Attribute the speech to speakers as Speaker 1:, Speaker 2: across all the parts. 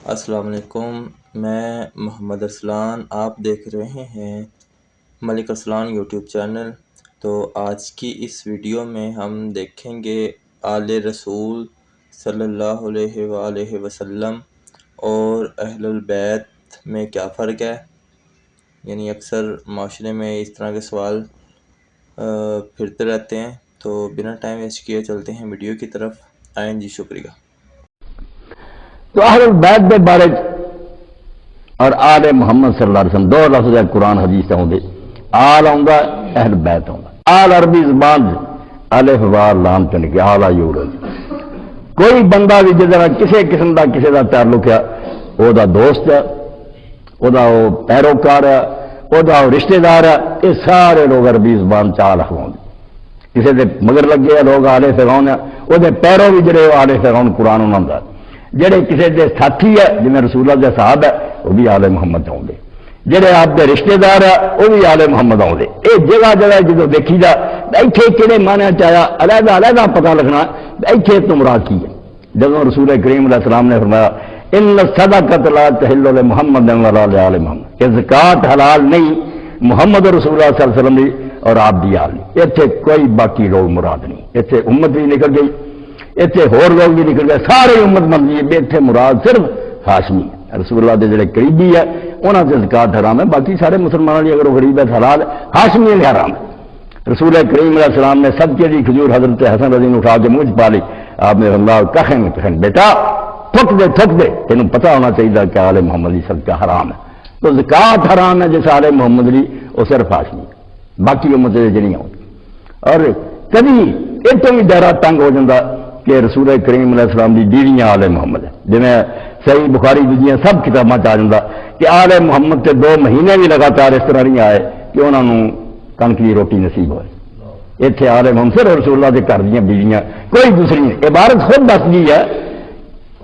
Speaker 1: السلام علیکم، میں محمد ارسلان، آپ دیکھ رہے ہیں ملک ارسلان یوٹیوب چینل۔ تو آج کی اس ویڈیو میں ہم دیکھیں گے آل رسول صلی اللہ علیہ وآلہ وسلم اور اہل البیت میں کیا فرق ہے۔ یعنی اکثر معاشرے میں اس طرح کے سوال پھرتے رہتے ہیں، تو بنا ٹائم ویسٹ کیے چلتے ہیں ویڈیو کی طرف۔ آئیں جی، شکریہ۔
Speaker 2: تو اہل البیت کے بارے اور آل محمد صلی اللہ علیہ وسلم دو لفظ ہے قرآن حدیث آؤں آل آؤں اہل بیت آؤں آل عربی زبان الف وار لام چن کے آلہ یورج کوئی بندہ بھی جدہ کسی قسم کا کسی کا تعلق ہے وہ دوست ہے وہ پیروکار ہے وہ رشتے دار ہے، یہ سارے لوگ عربی زبان چال ہوں کسی کے مگر لگے لوگ آل فرعون ہے، وہ پیرو بھی جڑے آل فرعون قرآن انہوں کا جڑے کسی کے ساتھی ہے جی رسول اللہ کے صاحب ہے وہ بھی آل محمد آؤں جڑے آپ کے رشتے دار ہے وہ بھی آل محمد آؤں یہ جگہ جگہ جدو دیکھی جا ایتھے کہڑے مانے چاہیا علیحدہ علیحدہ پتہ لگنا ایتھے تو مراد کی ہے۔ جب رسول کریم علیہ السلام نے فرمایا ان صدقۃ لا تحل لمحمد ولا لآل محمد، کہ زکوٰۃ حلال نہیں محمد رسول اللہ صلی اللہ علیہ وسلم دی اور آپ دی آل نہیں، اتنے کوئی باقی لوگ مراد نہیں، اتنے امت بھی نکل گئی، اتنے ہور لوگ بھی نکل گئے، سارے امت بن گئی، اتنے مراد صرف ہاشمی رسول اللہ کے جڑے قریبی ہے انہوں سے زکوٰۃ حرام ہے، باقی سارے مسلمانوں کی اگر وہ غریب ہے حلال ہے، ہاشمی ہے حرام ہے۔ رسول کریم علیہ السلام نے صدقے دی کھجور حضرت حسن رضی اللہ اٹھا کے منہ پا لی، آپ نے اللہ کہن بیٹا تھک دے تینوں پتہ ہونا چاہیے کہ آل محمد کی صدقہ حرام ہے، تو زکوٰۃ حرام ہے جیسے آل محمد لی وہ صرف ہاشمی ہے، باقی امت جڑیاں ہوتی۔ اور کبھی یہ تو بھی دائرہ تنگ ہو جاتا کہ رسول کریم علیہ السلام کی بیویاں آل محمد ہے، جی صحیح بخاری دوجیاں سب کتاباں چ آ جاتا کہ آل محمد کے 2 مہینے بھی لگاتار اس طرح نہیں آئے کہ انہوں نے کنک کی روٹی نصیب ہوئے۔ اتنے آل محمد صرف رسول اللہ کے گھر دیا بیویاں، کوئی دوسری نہیں۔ عبارت خود دس گئی ہے،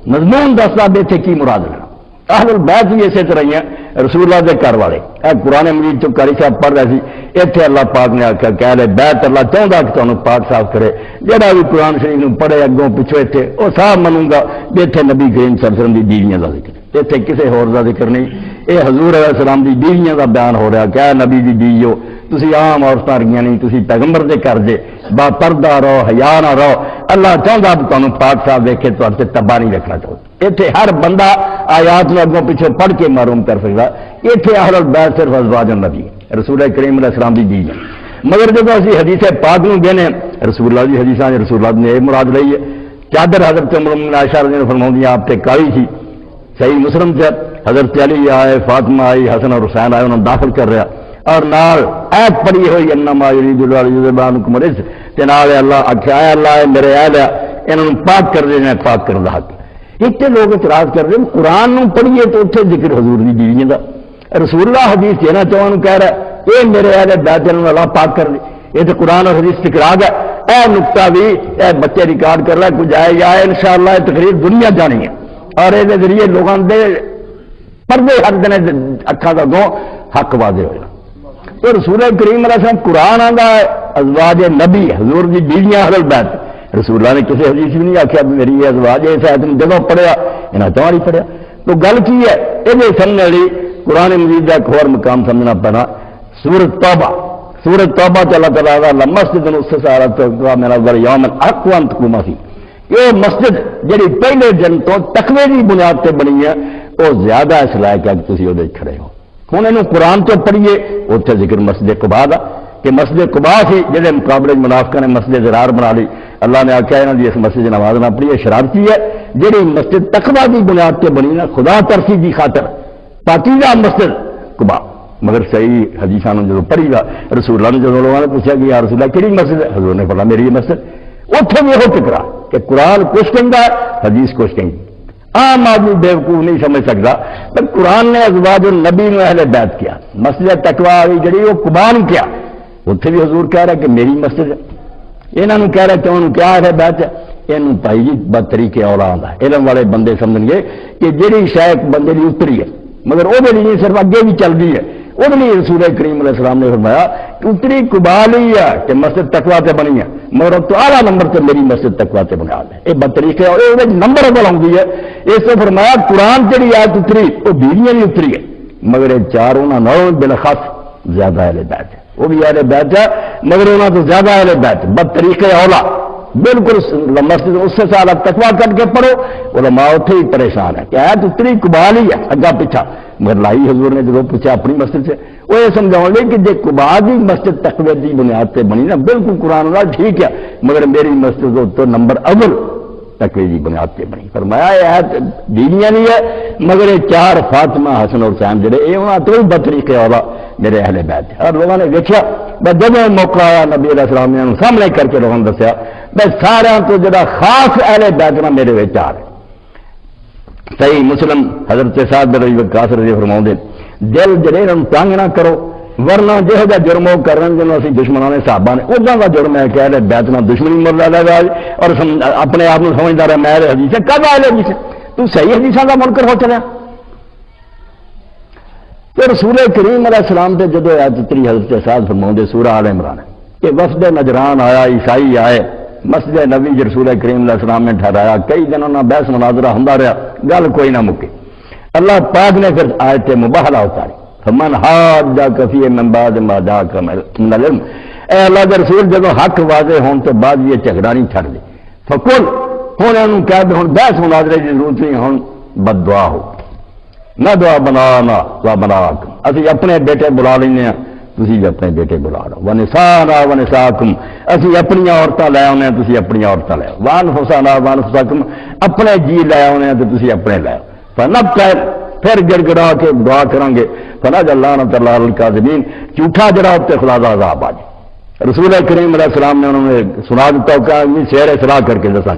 Speaker 2: مضمون دستا اتنے کی مراد لینا۔ اہل البیت بھی اسی طرح ہی ہیں، رسول اللہ کے گھر والے۔ قرآن مجید جو قاری صاحب پڑھ رہے تھے اتنے اللہ پاک نے آخیا کہ اہل بیت اللہ چاہتا کہ تمہیں پاک صاف کرے، جہاں بھی قرآن شریف پڑھے اگوں پچھو اتنے وہ صاحب منوں گا بھی اتنے نبی کریم صلی اللہ علیہ وسلم کی بیویاں کا ذکر، اتنے کسی ہور کا ذکر نہیں۔ یہ حضور علیہ السلام کی بیویاں کا بیان ہو رہا کہ نبی کی بیویو تسی عام عورتیں رہی نہیں، تسی پیغمبر دے کر دے با پردہ رہو، حیا نہ رہو، اللہ چاہتا بھی تمہیں پاک صاحب دیکھے تو سے تباہ نہیں رکھنا چاہتا۔ اتنے ہر بندہ آیات میں اگوں پیچھے پڑھ کے معلوم کر سکتا اتنے اہل البیت صرف ازواج النبی رسول کریم علیہ السلام کی بیوی، مگر جب اسی حدیث پاک میں گئے رسول اللہ کی حدیث رسول اللہ نے یہ مراد لئی ہے، چادر حضرت عمر بن عائشہ رضی اللہ عنہ فرماؤں آپ سے کالی تھی، صحیح مسلم سے حضرت علی آئے، فاطمہ آئی، حسن اور حسین آئے، انہوں نے داخل کر رہا اور نال ایت پڑھی ہوئی انما یرید اللہ لیذہبعنکم الرجس تے نال اللہ آکھیا اے اللہ اے میرے اہل انہوں نے پاک کر دینا، پاک کرنے کا حق۔ اتنے لوگ اعتراض کر رہے ہیں قرآن پڑھیے تو اتنے ذکر حضور کی بیویوں کا، رسول اللہ حدیث کہنا چاہوں کہہ رہا ہے یہ میرے اہل بیت انہوں نے اللہ پاک کر دی، یہ تو قرآن اور حدیث ٹکرا گیا۔ اے نقطہ بھی اے بچے ریکارڈ کر رہا ہے، کچھ آئے یا انشاءاللہ یہ تقریر دنیا جانی ہے اور یہ ذریعے لوگوں کے پردے حق دینے اکھا کا گو حق واضح ہوئے۔ تو رسول کریم علیہ السلام قرآن آتا ہے ازواج نبی حضور کی بیویاں اہل البیت، رسول اللہ نے کسی حدیث بھی نہیں آخیا میری یہ ازواج ہے، تم جگہ پڑھیا یہاں چواری پڑھیا۔ تو گل کی ہے یہ سمجھنے والی قرآن مجید کا ایک اور مقام سمجھنا پینا، سورۃ توبہ۔ سورۃ توبہ تو اللہ تعالیٰ مسجد میرا یوم الحق ان تقوم فیہ، یہ مسجد جہی پہلے دن تو تقوی کی بنیاد سے بنی ہے وہ زیادہ اس لائق ہے کہ تھی وہ کھڑے ہو۔ ہوں یہ قرآن تو پڑھیے اتنے ذکر مسجد قباء کا کہ مسجد قباء سی جہے مقابلے منافقہ نے مسجد ضرار بنا لی، اللہ نے آخیا یہاں کی اس مسجد نماز نہ پڑھی، شرارتی ہے جہی مسجد تقویٰ کی بنیاد سے بنی نا خدا ترسی کی خاطر پاکیزہ مسجد قباء۔ مگر صحیح حدیثوں نے جب پڑھی گا رسول اللہ نے جب لوگوں نے پوچھا کہ یا رسول اللہ کہڑی مسجد ہے، حضور نے پڑھا میری یہ مسجد، اتوں بھی یہ ٹکرا کہ قرآن کچھ کہتا ہے حدیث کچھ کہیں۔ عام آدمی بیوقوف نہیں سمجھ سکتا پر قرآن نے ازواج النبی نے اہل بیت کیا، مسجد تقویٰ والی جڑی وہ قباء نے کیا، اتنے بھی حضور کہہ رہا کہ میری مسجد ہے۔ یہاں کہہ رہا کہ انہوں کیا ہے بیت ہے، یہ بھائی جی بطریقے اولاد ہے، علم والے بندے سمجھ گے کہ جہی شاید بندے کی اتری ہے مگر وہ نہیں صرف اگے بھی چل رہی ہے، وہ بھی رسول کریم علیہ السلام نے فرمایا کہ اتنی قبال ہی ہے کہ مسجد تقویٰ تے بنی ہے، مگر تو اعلیٰ نمبر سے میری مسجد تقویٰ تے بنیاد ہے، یہ بدطریق ہے اور یہ نمبر اول آتی ہے۔ اس سے فرمایا قرآن جہی آیت اتری وہ بیویاں بھی اتری ہے، مگر یہ چار انہوں بالخاص زیادہ اہل بیت ہے، وہ بھی اہل بیت ہے مگر انہوں تو زیادہ اہل بیت بدطریق اولا بالکل مسجد اس سے سال تقویٰ کر کے پڑھو، علماء اتنے ہی پریشان ہے کہ آیت اتنی قبال ہی ہے اگا پیچھا، مگر لائی حضور نے جب پوچھا اپنی مسجد سے وہ یہ سمجھاؤ گے کہ جی قبال ہی مسجد تقوی کی بنیاد سے بنی نا بالکل قرآن اللہ ٹھیک ہے، مگر میری مسجد تو نمبر اول تقوی کی بنیاد سے بنی۔ فرمایا یہ آیت دینیاں نہیں ہے مگر یہ چار فاطمہ حسن اور حسین جڑے یہ انہوں تو بدطریقے والا میرے اہل بیت ہے۔ اور لوگوں نے دیکھا جب موقع آیا نبی علیہ السلام نے سامنے کر کے لوگوں نے دسیا بھائی سارا تو جڑا خاص اہل بیت نا میرے وچ آ رہے۔ صحیح مسلم حضرت سعد بن ابی وقاص رضی اللہ عنہ دل جڑے تنگ نہ کرو ورنہ جہو جا جرم وہ کرن جنہوں اسی دشمنوں نے صحابہ نے ادا کا جرم ہے کہ اہل بیت نہ دشمنی مر لے گا اور اپنے آپ کو سمجھدار ہے میں حدیث ہے کب اہل حدیث ہے تو صحیح حدیثاں کا منکر ہو چلیا۔ تو رسول کریم علیہ السلام سے جدو آیت اتری حضرت سعد فرماؤندے سورہ آل عمران کہ وفد نجران آیا عیسائی آئے مسجد نبی رسول کریم علیہ السلام نے ٹھہرایا، کئی دنوں نہ بحث مناظرہ ہوندا رہا، گل کوئی نہ مکے۔ اللہ پاک نے پھر آیت مباہلہ اتاری فمن حاجک فیہ من بعد ما جاءک من العلم، اے اللہ کے رسول جب حق واضح ہون تو بعد یہ جھگڑا نہیں چھڑ دے فقل ہن انہوں کہہ دے ہن بحث مناظرے کی ضرورت نہیں، ہن بد دعا ہو نہ دعا بنانا و بناکم، اسی اپنے بیٹے بلا لینے ہیں تسی بھی اپنے بیٹے بلا لو، ونسانا ونساکم اسی اپنی عورتاں لے آنے ہیں تسی اپنی عورتاں لے آؤ، وانفسانا وانفساکم اپنے جی لے آنے ہیں تو تسی اپنے لے آؤ، فنبتہل پھر گڑ گڑا کے دعا کریں گے فنجعل لعنۃ اللہ علی الکاذبین، جھوٹا جڑا تے خدا دا عذاب آ جائے۔ رسول کریم علیہ السلام نے انہوں نے سنا دیتا کہ شعر اصلاح کر کے دسا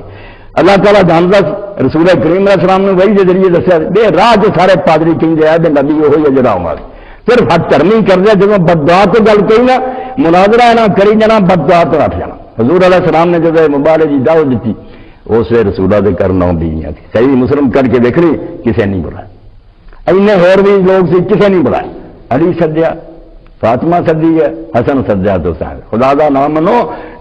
Speaker 2: اللہ تعالیٰ جانتا رسول کریم علیہ السلام نے وہی کے ذریعے دسیا بے راہ کے سارے پادری کہیں ہے بے نبی وہی ہے جڑا ہوں گا صرف حق کرنی کر دیا جب بد دعا تو گل کہی نا مناظرہ نہ کری جانا بد دعا تو رکھ جانا۔ حضور علیہ السلام نے جب مبارک کی دعوت دیتی اس ویل رسولہ دے کر 9 بیویاں تھی، صحیح مسلم کر کے دیکھ لی کسے نہیں بلایا، اینے اور بھی لوگ سی کسے نہیں بلایا، علی سدیا فاطمہ سدی ہے حسن سدیا تو حسین، خدا دا نام منو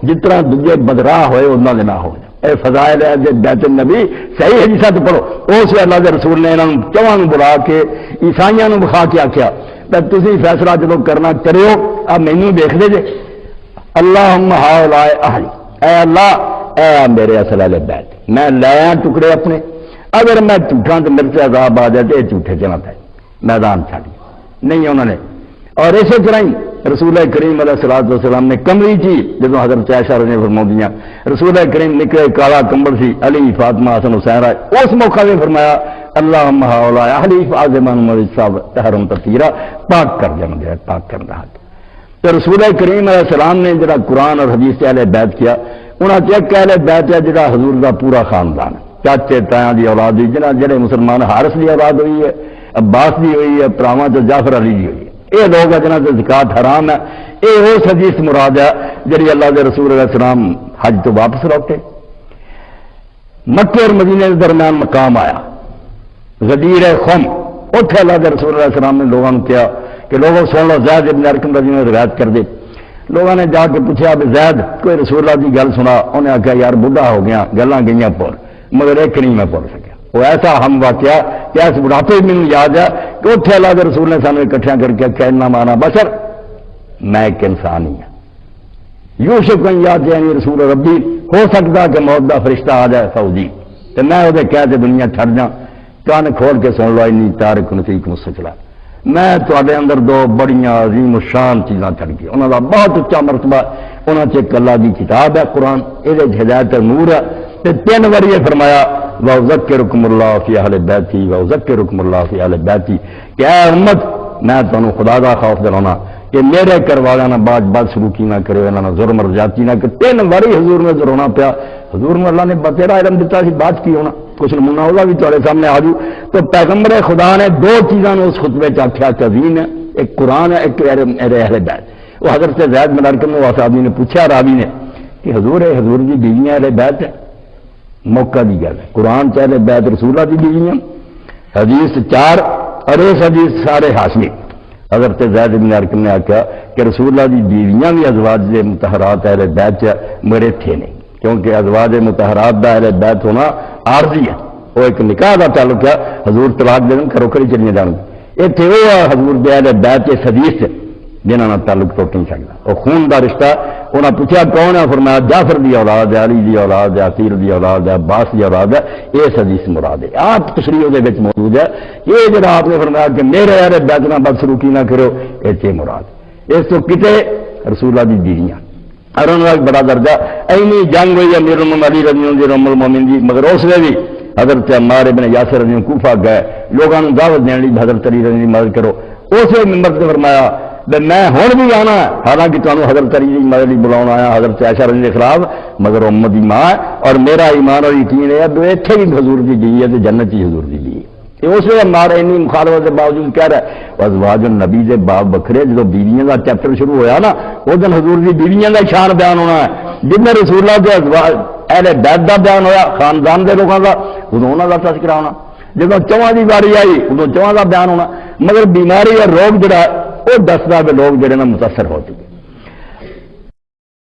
Speaker 2: جتنا دوجے بدراہ ہوئے اتنا دے نہ ہو جائے۔ اے فضائل ہے بیت النبی صحیح حدیث پڑھو، اس اللہ کے رسول نے انہوں چواں بلا کے عیسائیاں بخا کے آخیا تسی فیصلہ جب کرنا کریو اب مینوں دیکھ دے جے اللہم ہؤلاء اہلی، اے اللہ اے میرے اصل اہل بیت میں لایا ٹکڑے اپنے، اگر میں جھوٹا تو میرے سے عذاب آ جائے تو یہ جھوٹے چنا پائے میدان چھڑ نہیں انہوں نے۔ اور اسی طرح ہی رسول کریم علیہ الصلوۃ والسلام نے کمری جی جب حضرت عائشہ نے فرمایا رسول کریم نکلے کالا کمبل سی علی فاطمہ حسن حسین آئے اس موقع میں فرمایا اللہم ہؤلاء اہلی فاعذبہم صاحب تحرم تطہیرا، پاک کر جانا دے پاک کرنا حق۔ تو رسول کریم علیہ السلام نے جڑا قرآن اور حدیث سے اہل بیت کیا انہاں چیک اہل بیت ہے جڑا حضور دا پورا خاندان چاچے تایاں دی اولاد ہوئی جنہاں جڑے مسلمان حارث دی اولاد ہوئی ہے، عباس دی ہوئی ہے، پراواں جو جعفر علی دی ہوئی ہے، یہ لوگ جنہاں سے زکات حرام ہے، یہ اس حدیث مراد ہے جڑی اللہ کے رسول علیہ السلام حج تو واپس لوٹے۔ مکے اور مدینے کے درمیان مقام آیا غدیر خم، اتنے اللہ کے رسول علیہ السلام نے لوگوں نے کیا کہ لوگوں سن لو زید ابن ارقم رضی اللہ عنہ روایت کر دے، لوگوں نے جا کے پوچھا بھی زید کوئی رسول اللہ کی گل سنا، انہیں آخیا یار بڑھا ہو گیا گلاں گئیاں پور مگر ایک نہیں میں پڑھ سکیا۔ وہ ایسا ہم واقعہ کہ اس بڑھاپے مجھے یاد ہے کہ اتنے اللہ کے رسول نے سانو اکٹھا کر کے کہنا مانا بشر میں ایک انسان ہی ہوں، یوسف کہیں یاد جائیں رسول ربی ہو سکتا کہ موت کا فرشتہ آ جائے فوجی تو میں وہ کہہ کے دنیا چھڑ جا، کان کھول کے سن لو انی تارک نفیک مسجلا، میں تے اندر 2 بڑیاں عظیم و شان چیزاں چھڑ گئی، انہوں کا بہت اچا مرتبہ، انہوں سے ایک اللہ کی کتاب ہے قرآن، یہ ہدایت نور ہے، 3 بار یہ فرمایا وَأُذَكِّرُكُمُ اللَّهُ فِي أَهْلِ بَيْتِي وَأُذَكِّرُكُمُ اللَّهُ فِي أَهْلِ بَيْتِي کہ اے امت میں تمہیں خدا دا خوف دلانا کہ میرے کروالا نہ بد سلوکی نہ کرے، انہوں نے ظلم اور زیادتی نہ کرے۔ 3 بار حضور میں رونا پیا، حضور میں اللہ نے بتیرا علم دیتا سی بات کی ہونا، کچھ نمونہ ہوگا بھی تمہارے سامنے آ جاؤ۔ تو پیغمبر خدا نے 2 چیزاں اس خطبے چ آخیا کہ عظیم ہے، ایک قرآن ہے، ایک میرے اہل بیت۔ وہ حضرت زید بن ارقم نے صحابی نے پوچھا راوی نے کہ حضور دی بیویاں اہل بیت ہے؟ موقع دی گل ہے، قرآن چاہے بیت رسول اللہ دی بیویاں، حدیث 4 اور اس حدیث سارے ہاشمی، حضرت زید بن ارقم نے آخیا کہ رسول اللہ دی بیویاں بھی ازواج مطہرات اہل بیت میرے تھے نہیں، کیونکہ ازواج مطہرات دا اہل بیت ہونا عارضی ہے، وہ ایک نکاح کا تعلق ہے، حضور طلاق دے دیں گھروں کھڑی چلیاں جان گے، یہ تھے وہ حضور دے اہل بیت اس حدیث سے جنہوں نے تعلق ٹوٹ نہیں سکتا، وہ خون دا رشتہ۔ انہوں نے پوچھا کون ہے؟ فرمایا جعفر دی اولاد ہے، علی دی اولاد ہے، عقیل دی اولاد ہے، عباس دی اولاد ہے، اس حدیث مراد ہے۔ آپ تشریح دے وچ موجود ہے، یہ جڑا آپ نے فرمایا کہ میرے اہل بیت نال بدسلوکی نہ کرو، یہ مراد اس تو کتے رسول اللہ دی بیویاں اور انہوں کا بڑا درجہ۔ اینی جنگ ہوئی امیر المومنین علی رضی اللہ عنہ ام المومنین دی، مگر اس نے بھی حضرت عمار بن یاسر رضی اللہ عنہ کوفہ گئے، لوگوں نے دعوت دینے لی حضرت علی رضی اللہ عنہ مدد کرو، اسے ممبر سے فرمایا میں ہوں بھی آنا ہے، حالانکہ تمہیں حضرت علی کی مدد بلا آیا حضرت عائشہ رضی کے خلاف، مگر امت کی ماں ہے اور میرا ایمان اور یقین ہے اتنے بھی حضور کی جی ہے تو جنت ہی حضور کی جی ہے۔ اس لیے ہمارے اینی مخالفت کے باوجود کہہ رہا ہے ازواج النبی سے باب بکھرے، جب بیویاں کا چیپٹر شروع ہوا نا اس دن حضور کی بیویاں کا شان بیان ہونا ہے، جن رسول اللہ کے اہل بیت کا بیان ہوا خاندان کے لوگوں کا ادو انہوں کا تذکرہ ہونا، جب چواں کی باری آئی ادو چواں کا بیان ہونا، مگر بیماری اور روگ جڑا وہ دستا کہ لوگ جڑے نا متاثر ہو چکے۔